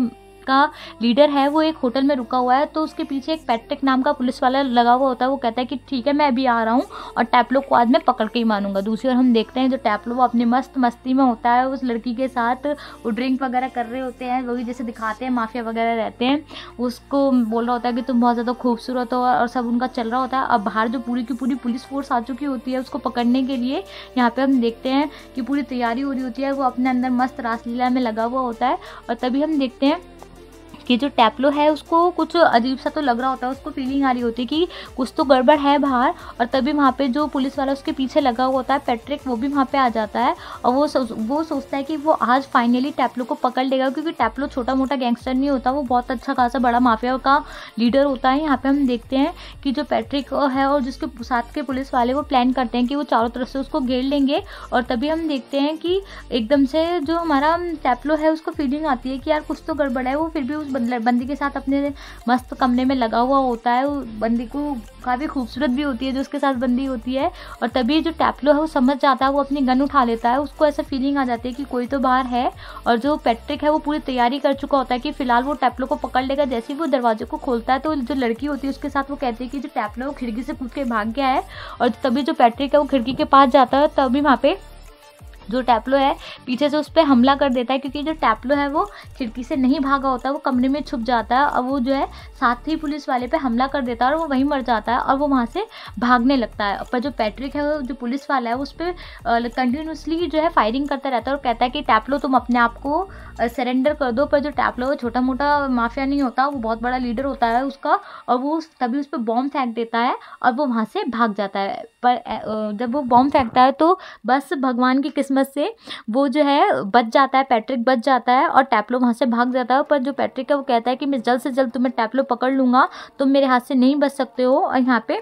का लीडर है वो एक होटल में रुका हुआ है। तो उसके पीछे एक पैट्रिक नाम का पुलिस वाला लगा हुआ होता है। वो कहता है कि ठीक है मैं अभी आ रहा हूँ और टैप्लो को आज मैं पकड़ के ही मानूंगा। दूसरी ओर हम देखते हैं जो टैप्लो वो अपनी मस्ती में होता है उस लड़की के साथ, वो ड्रिंक वगैरह कर रहे होते हैं, वही जैसे दिखाते हैं माफिया वगैरह रहते हैं। उसको बोल रहा होता है कि तुम बहुत ज़्यादा खूबसूरत हो, और सब उनका चल रहा होता है। अब बाहर जो पूरी की पूरी पुलिस फोर्स आ चुकी होती है उसको पकड़ने के लिए। यहाँ पे हम देखते हैं कि पूरी तैयारी हो रही होती है, वो अपने अंदर मस्त रासलीला में लगा हुआ होता है। और तभी हम देखते हैं कि जो टैप्लो है उसको कुछ अजीब सा तो लग रहा होता है, उसको फीलिंग आ रही होती है कि कुछ तो गड़बड़ है बाहर। और तभी वहाँ पे जो पुलिस वाला उसके पीछे लगा हुआ होता है पैट्रिक, वो भी वहाँ पे आ जाता है और वो सोचता है कि वो आज फाइनली टैप्लो को पकड़ लेगा, क्योंकि टैप्लो छोटा मोटा गैंगस्टर नहीं होता, वो बहुत अच्छा खासा बड़ा माफिया का लीडर होता है। यहाँ पे हम देखते हैं कि जो पैट्रिक है और जिसके साथ के पुलिस वाले वो प्लान करते हैं कि वो चारों तरफ से उसको घेर लेंगे। और तभी हम देखते हैं कि एकदम से जो हमारा टैप्लो है उसको फीलिंग आती है कि यार कुछ तो गड़बड़ है। वो फिर भी उस बंदी के साथ अपने मस्त कमरे में लगा हुआ होता है। वो बंदी को काफ़ी खूबसूरत भी होती है जो उसके साथ बंदी होती है। और तभी जो टैप्लो है वो समझ जाता है, वो अपनी गन उठा लेता है। उसको ऐसा फीलिंग आ जाती है कि कोई तो बाहर है। और जो पैट्रिक है वो पूरी तैयारी कर चुका होता है कि फिलहाल वो टैप्लो को पकड़ लेगा। जैसे ही वो दरवाजे को खोलता है तो जो लड़की होती है उसके साथ वो कहती है कि जो टैप्लो वो खिड़की से कूद के भाग गया है। और तभी जो पैट्रिक है वो खिड़की के पास जाता है, तभी वहाँ पे जो टैप्लो है पीछे से उस पर हमला कर देता है, क्योंकि जो टैप्लो है वो खिड़की से नहीं भागा होता, वो कमरे में छुप जाता है। और वो जो है साथ ही पुलिस वाले पे हमला कर देता है और वो वहीं मर जाता है और वो वहाँ से भागने लगता है। पर जो पैट्रिक है वो जो पुलिस वाला है उस पर कंटिन्यूसली जो है फायरिंग करता रहता है और कहता है कि टैप्लो तुम अपने आप को सरेंडर कर दो। पर जो टैप्लो वो छोटा मोटा माफिया नहीं होता, वो बहुत बड़ा लीडर होता है उसका, और वो तभी उस पर बॉम्ब फेंक देता है और वो वहाँ से भाग जाता है। पर जब वो बॉम्ब फेंकता है तो बस भगवान की किस्मत से वो जो है बच जाता है, पैट्रिक बच जाता है और टैप्लो वहाँ से भाग जाता है। पर जो पैट्रिक है वो कहता है कि मैं जल्द से जल्द तुम्हें टैप्लो पकड़ लूँगा, तुम मेरे हाथ से नहीं बच सकते हो। और यहाँ पे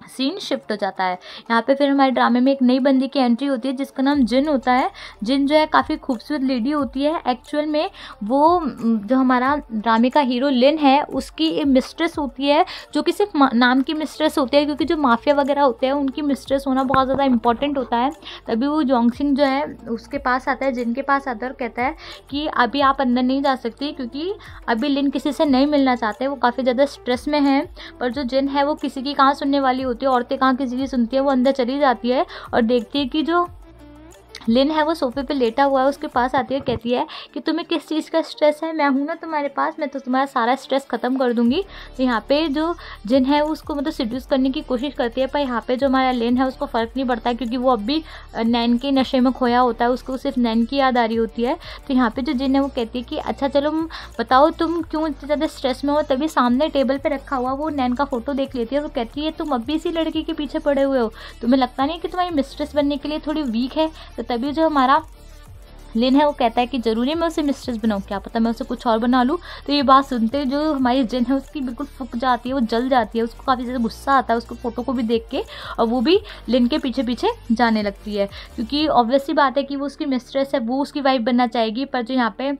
सीन शिफ्ट हो जाता है। यहाँ पे फिर हमारे ड्रामे में एक नई बंदी की एंट्री होती है जिसका नाम जिन होता है। जिन जो है काफ़ी खूबसूरत लेडी होती है। एक्चुअल में वो जो हमारा ड्रामे का हीरो लिन है उसकी एक मिस्ट्रेस होती है, जो कि सिर्फ नाम की मिस्ट्रेस होती है, क्योंकि जो माफिया वगैरह होते हैं उनकी मिस्ट्रेस होना बहुत ज़्यादा इंपॉर्टेंट होता है। तभी वो योंगसिंग जो है उसके पास आता है, जिन के पास आता है और कहता है कि अभी आप अंदर नहीं जा सकती, क्योंकि अभी लिन किसी से नहीं मिलना चाहते, वो काफ़ी ज़्यादा स्ट्रेस में है। पर जो जिन है वो किसी की कहाँ सुनने वाली होती है, औरतें कहाँ किसी की सुनती है। वो अंदर चली जाती है और देखती है कि जो लिन है वो सोफे पे लेटा हुआ है, उसके पास आती है, कहती है कि तुम्हें किस चीज़ का स्ट्रेस है, मैं हूँ ना तुम्हारे पास, मैं तो तुम्हारा सारा स्ट्रेस ख़त्म कर दूंगी। तो यहाँ पे जो जिन है उसको मतलब सिड्यूस करने की कोशिश करती है, पर यहाँ पे जो हमारा लिन है उसको फ़र्क नहीं पड़ता, क्योंकि वो अब भी नैन के नशे में खोया होता है, उसको सिर्फ नैन की याद आ रही होती है। तो यहाँ पे जो जिन है वो कहती है कि अच्छा चलो बताओ तुम क्यों इतने ज़्यादा स्ट्रेस में हो। तभी सामने टेबल पर रखा हुआ वो नैन का फ़ोटो देख लेती है और कहती है तुम अब भी इसी लड़की के पीछे पड़े हुए हो, तुम्हें लगता नहीं कि तुम्हारी मिस्ट्रेस बनने के लिए थोड़ी वीक है। तो तभी जो हमारा लिन है वो कहता है कि ज़रूरी मैं उसे मिस्ट्रेस बनाऊँ, क्या पता मैं उसे कुछ और बना लूँ। तो ये बात सुनते जो हमारी जिन है उसकी बिल्कुल फूक जाती है, वो जल जाती है, उसको काफ़ी ज़्यादा गुस्सा आता है उसको फ़ोटो को भी देख के, और वो भी लिन के पीछे पीछे जाने लगती है, क्योंकि ऑब्वियसली बात है कि वो उसकी मिस्ट्रेस है, वो उसकी वाइफ बनना चाहेगी। पर जो यहाँ पे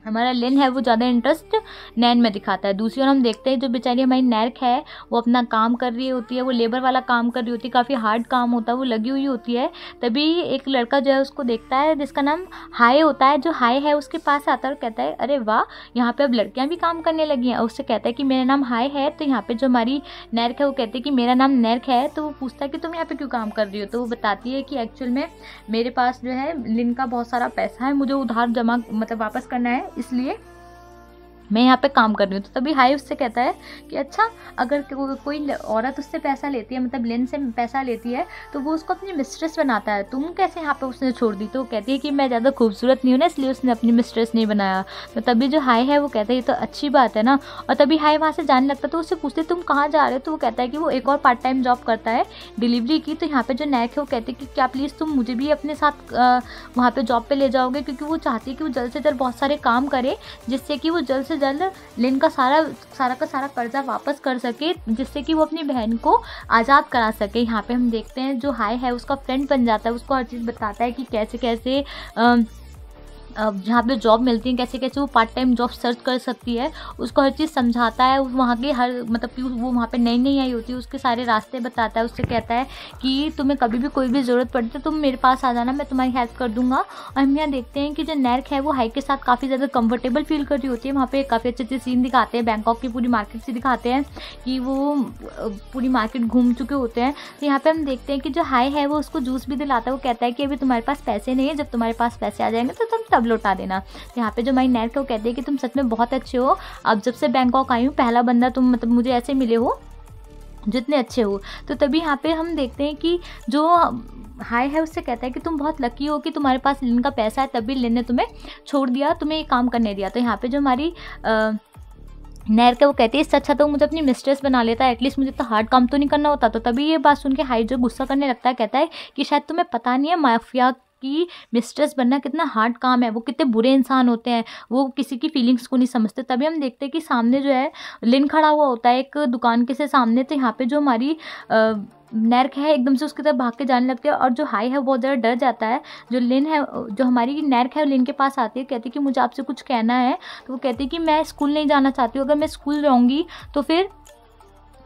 हमारा लिन है वो ज़्यादा इंटरेस्ट नैन में दिखाता है। दूसरी ओर हम देखते हैं जो बेचारी हमारी नैर्क है वो अपना काम कर रही होती है, वो लेबर वाला काम कर रही होती है, काफ़ी हार्ड काम होता है, वो लगी हुई होती है। तभी एक लड़का जो है उसको देखता है जिसका नाम हाय होता है। जो हाय है उसके पास आता है और कहता है अरे वाह, यहाँ पे अब लड़कियाँ भी काम करने लगी हैं। और उससे कहता है कि मेरा नाम हाय है। तो यहाँ पे जो हमारी नैर्क है वो कहती है कि मेरा नाम नैर्क है। तो वो पूछता है कि तुम यहाँ पे क्यों काम कर रही हो। तो वो बताती है कि एक्चुअल में मेरे पास जो है लिन का बहुत सारा पैसा है, मुझे उधार जमा मतलब वापस करना है, इसलिए मैं यहाँ पे काम कर रही हूँ। तो तभी हाई उससे कहता है कि अच्छा, अगर कोई औरत उससे पैसा लेती है, मतलब लिन से पैसा लेती है, तो वो उसको अपनी मिस्ट्रेस बनाता है, तुम कैसे यहाँ पे उसने छोड़ दी। तो वो कहती है कि मैं ज़्यादा खूबसूरत नहीं हूँ ना, इसलिए उसने अपनी मिस्ट्रेस नहीं बनाया। तो तभी जो हाई है वो कहता है ये तो अच्छी बात है ना। और तभी हाई वहाँ से जाने लगता है। तो उससे पूछते तुम कहाँ जा रहे हो। तो वो कहता है कि वो एक और पार्ट टाइम जॉब करता है डिलीवरी की। तो यहाँ पे जो नैक है वो कहती है कि क्या प्लीज़ तुम मुझे भी अपने साथ वहाँ पे जॉब पे ले जाओगे, क्योंकि वो चाहती है कि वो जल्द से जल्द बहुत सारे काम करे, जिससे कि वो जल्द से जल्द लिन का सारा कर्जा वापस कर सके, जिससे कि वो अपनी बहन को आज़ाद करा सके। यहाँ पे हम देखते हैं जो हाई है उसका फ्रेंड बन जाता है, उसको हर चीज़ बताता है कि कैसे कैसे जहाँ पे जॉब मिलती है, कैसे कैसे वो पार्ट टाइम जॉब सर्च कर सकती है, उसको हर चीज़ समझाता है। वहाँ की हर मतलब कि वो वहाँ पे नई नई आई होती है, उसके सारे रास्ते बताता है। उससे कहता है कि तुम्हें कभी भी कोई भी ज़रूरत पड़ती है तुम मेरे पास आ जाना, मैं तुम्हारी हेल्प कर दूंगा। और हम यहाँ देखते हैं कि जो नैर्क है वो हाई के साथ काफ़ी ज़्यादा कंफर्टेबल फील कर रही होती है। वहाँ पर काफ़ी अच्छे अच्छे सीन दिखाते हैं, बैंकॉक की पूरी मार्केट से दिखाते हैं कि वो पूरी मार्केट घूम चुके होते हैं। तो यहाँ पर हम देखते हैं कि जो हाई है वो उसको जूस भी दिलाता है। वो कहता है कि अभी तुम्हारे पास पैसे नहीं है, जब तुम्हारे पास पैसे आ जाएंगे तो तुम तब लौटा देना। तो यहाँ पे जो हमारी नैर्क है वो कहती है कि तुम सच में बहुत अच्छे हो, अब जब से बैंकॉक आई हूँ पहला बंदा तुम मतलब मुझे ऐसे मिले हो जितने अच्छे हो। तो तभी यहाँ पे हम देखते हैं कि जो हाई है उससे कहता है कि तुम बहुत लकी हो कि तुम्हारे पास लिन का पैसा है, तभी लिन ने तुम्हें छोड़ दिया, तुम्हें ये काम करने दिया। तो यहाँ पे जो हमारी नैर्क है वो कहती है इससे अच्छा तो मुझे अपनी मिस्ट्रेस बना लेता है, एटलीस्ट मुझे तो हार्ड काम तो नहीं करना होता। तो तभी ये बात सुन के हाई जो गुस्सा करने लगता है, कहता है कि शायद तुम्हें पता नहीं है माफिया कि मिस्ट्रेस बनना कितना हार्ड काम है, वो कितने बुरे इंसान होते हैं, वो किसी की फीलिंग्स को नहीं समझते। तभी हम देखते हैं कि सामने जो है लिन खड़ा हुआ होता है एक दुकान के से सामने। तो यहाँ पे जो हमारी नैर्क है एकदम से उसकी तरफ भाग के जाने लगती है, और जो हाई है वो बहुत ज़्यादा डर जाता है। जो लिन है, जो हमारी नैर्क है लिन के पास आती है, कहती है कि मुझे आपसे कुछ कहना है। तो वो कहती है कि मैं स्कूल नहीं जाना चाहती हूँ, अगर मैं स्कूल जाऊँगी तो फिर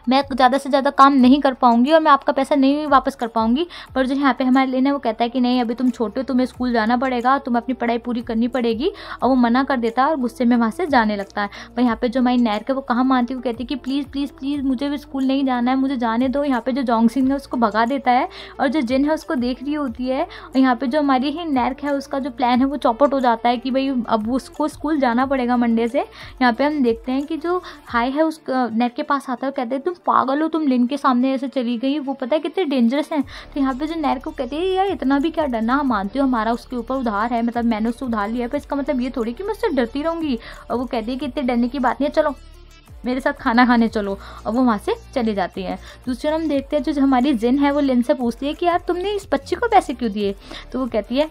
मैं ज़्यादा से ज़्यादा काम नहीं कर पाऊंगी और मैं आपका पैसा नहीं वापस कर पाऊंगी। पर जो यहाँ पे हमारे लिन है वो कहता है कि नहीं, अभी तुम छोटे हो, तुम्हें स्कूल जाना पड़ेगा, तुम्हें अपनी पढ़ाई पूरी करनी पड़ेगी। और वो मना कर देता है और गुस्से में वहाँ से जाने लगता है। पर यहाँ पे जो हमारी नैर्क है वो कहाँ मानती है, वो कहती है कि प्लीज़ प्लीज़ प्लीज़ मुझे भी स्कूल नहीं जाना है, मुझे जाने दो। यहाँ पे जो जोंगसिंग है उसको भगा देता है, और जो जिन है उसको देख रही होती है। और यहाँ पे जो हमारी ही नैर्क है उसका जो प्लान है वो चौपट हो जाता है कि भाई अब उसको स्कूल जाना पड़ेगा मंडे से। यहाँ पे हम देखते हैं कि जो हाई है उस नैर्क के पास आता है, कहते हैं तुम पागल हो, तुम लिन के सामने ऐसे चली गई, वो पता है कितने डेंजरस हैं। तो यहाँ पे जो नैर्क को कहती है यार इतना भी क्या डरना, हम मानते हो हमारा उसके ऊपर उधार है, मतलब मैंने उससे उधार लिया है, पर इसका मतलब ये थोड़ी कि मैं उससे डरती रहूँगी। और वो कहती है कि इतने डरने की बात नहीं है, चलो मेरे साथ खाना खाने चलो। और वो वहाँ से चली जाती है। दूसरी ओर हम देखते हैं जो हमारी जिन है वो लिन से पूछती है कि यार तुमने इस बच्ची को पैसे क्यों दिए। तो वो कहती है,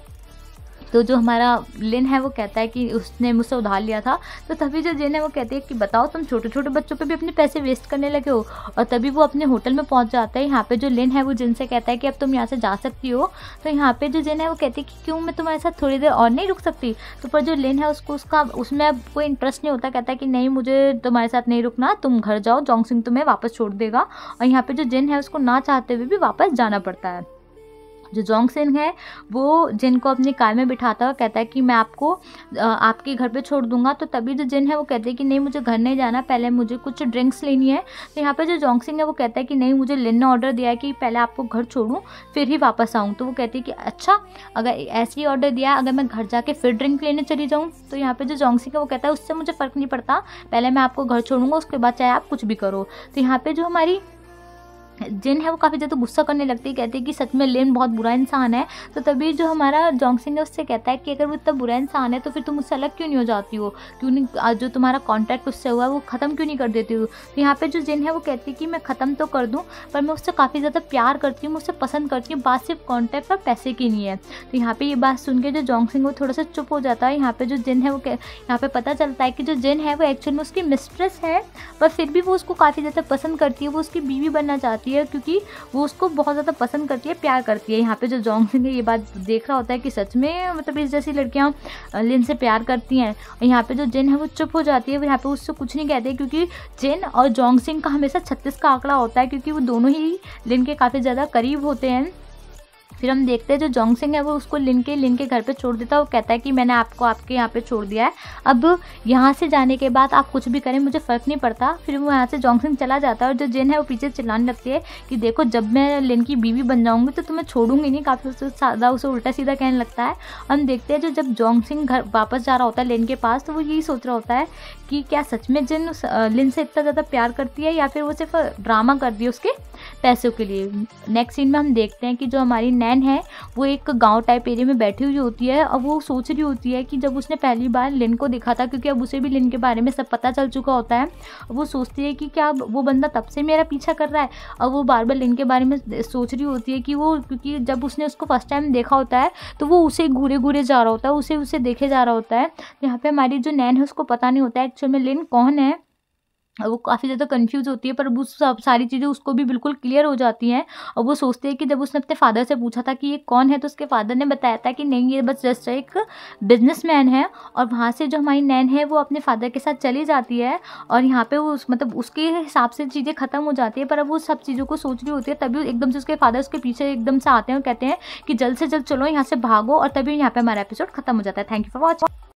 तो जो हमारा लिन है वो कहता है कि उसने मुझसे उधार लिया था। तो तभी जो जिन है वो कहती है कि बताओ तुम छोटे छोटे बच्चों पे भी अपने पैसे वेस्ट करने लगे हो। और तभी वो अपने होटल में पहुंच जाता है। यहाँ पे जो लिन है वो जिन से कहता है कि अब तुम यहाँ से जा सकती हो। तो यहाँ पे जो जिन है वो कहती है कि क्यों, मैं तुम्हारे साथ थोड़ी देर और नहीं रुक सकती। तो पर जो लिन है उसको उसमें अब कोई इंटरेस्ट नहीं होता, कहता है कि नहीं मुझे तुम्हारे साथ नहीं रुकना, तुम घर जाओ, जोंगसिंग तुम्हें वापस छोड़ देगा। और यहाँ पे जो जिन है उसको ना चाहते हुए भी वापस जाना पड़ता है। जो जोंगसिंग है वो जिन को अपनी कार में बिठाता हुआ कहता है कि मैं आपको आपके घर पे छोड़ दूंगा। तो तभी जो जिन है वो कहते हैं कि नहीं मुझे घर नहीं जाना, पहले मुझे कुछ ड्रिंक्स लेनी है। तो यहाँ पे जो जोंगसिंग है वो कहता है कि नहीं, मुझे लिन ने ऑर्डर दिया है कि पहले आपको घर छोड़ूं फिर ही वापस आऊँ। तो वो कहती है कि अच्छा, अगर ऐसे ही ऑर्डर दिया है, अगर मैं घर जाके फिर ड्रिंक लेने चली जाऊँ। तो यहाँ पे जो जोंगसिंग है वो कहता है उससे मुझे फ़र्क नहीं पड़ता, पहले मैं आपको घर छोड़ूंगा, उसके बाद चाहे आप कुछ भी करो। तो यहाँ पे जो हमारी जिन है वो काफ़ी ज़्यादा गुस्सा करने लगती है, कहती है कि सच में लिन बहुत बुरा इंसान है। तो तभी जो हमारा जोंगसिंग है उससे कहता है कि अगर वो इतना बुरा इंसान है तो फिर तुम उससे अलग क्यों नहीं हो जाती हो, क्यों नहीं जो तुम्हारा कॉन्ट्रैक्ट उससे हुआ है वो ख़त्म क्यों नहीं कर देती हो। तो यहाँ पे जो जिन है वो कहती है कि मैं ख़त्म तो कर दूँ पर मैं उससे काफ़ी ज़्यादा प्यार करती हूँ, मैं उससे पसंद करती हूँ, बात सिर्फ कॉन्ट्रैक्ट और पैसे की नहीं है। तो यहाँ पे ये बात सुन के जो जोंगसिंग वो थोड़ा सा चुप हो जाता है। यहाँ पे जो जिन है वो यहाँ पे पता चलता है कि जो जिन है वो एक्चुअल में उसकी मिस्ट्रेस है, पर फिर भी वो उसको काफ़ी ज़्यादा पसंद करती है, वो उसकी बीवी बनना चाहती है क्योंकि वो उसको बहुत ज़्यादा पसंद करती है, प्यार करती है। यहाँ पे जो जोंगसिंग है ये बात देख रहा होता है कि सच में मतलब इस जैसी लड़कियाँ लिन से प्यार करती हैं। और यहाँ पे जो जिन है वो चुप हो जाती है, वो यहाँ पे उससे कुछ नहीं कहते क्योंकि जिन और जोंगसिंग का हमेशा 36 का आंकड़ा होता है क्योंकि वो दोनों ही लिन के काफ़ी ज़्यादा करीब होते हैं। फिर हम देखते हैं जो जोंगसिंग है वो उसको लिन के घर पे छोड़ देता है। वो कहता है कि मैंने आपको आपके यहाँ पे छोड़ दिया है, अब यहाँ से जाने के बाद आप कुछ भी करें मुझे फ़र्क नहीं पड़ता। फिर वो यहाँ से जोंगसिंग चला जाता है और जो जिन है वो पीछे चिल्लाने लगती है कि देखो जब मैं लिन की बीवी बन जाऊँगी तो तुम्हें छोड़ूंगी नहीं, काफ़ी उससे ज़्यादा उसे उल्टा सीधा कहने लगता है। हम देखते हैं जो जब जोंगसिंग घर वापस जा रहा होता है लिन के पास तो वो यही सोच रहा होता है कि क्या सच में जिन लिन से इतना ज़्यादा प्यार करती है या फिर वो सिर्फ ड्रामा कर दिया उसके पैसों के लिए। नेक्स्ट सीन में हम देखते हैं कि जो हमारी नैन है वो एक गांव टाइप एरिया में बैठी हुई होती है और वो सोच रही होती है कि जब उसने पहली बार लिन को देखा था, क्योंकि अब उसे भी लिन के बारे में सब पता चल चुका होता है, वो सोचती है कि क्या वो बंदा तब से मेरा पीछा कर रहा है। और वो बार बार लिन के बारे में सोच रही होती है कि वो, क्योंकि जब उसने उसको फर्स्ट टाइम देखा होता है तो वो उसे घूरे घूरे जा रहा होता है, उसे देखे जा रहा होता है। यहाँ पे हमारी जो नैन है उसको पता नहीं होता है एक्चुअल में लिन कौन है, वो काफ़ी ज़्यादा कंफ्यूज होती है, पर वो सब सारी चीज़ें उसको भी बिल्कुल क्लियर हो जाती हैं। और वो सोचते हैं कि जब उसने अपने फादर से पूछा था कि ये कौन है तो उसके फादर ने बताया था कि नहीं ये बस जस्ट एक बिजनेसमैन है। और वहाँ से जो हमारी नैन है वो अपने फादर के साथ चली जाती है और यहाँ पे वो मतलब उसके हिसाब से चीज़ें ख़त्म हो जाती है, पर अब वो सब चीज़ों को सोच रही होती है। तभी एकदम से उसके फादर उसके पीछे एकदम से आते हैं और कहते हैं कि जल्द से जल्द चलो यहाँ से भागो, और तभी यहाँ पे हमारा एपिसोड खत्म हो जाता है। Thank you for watching.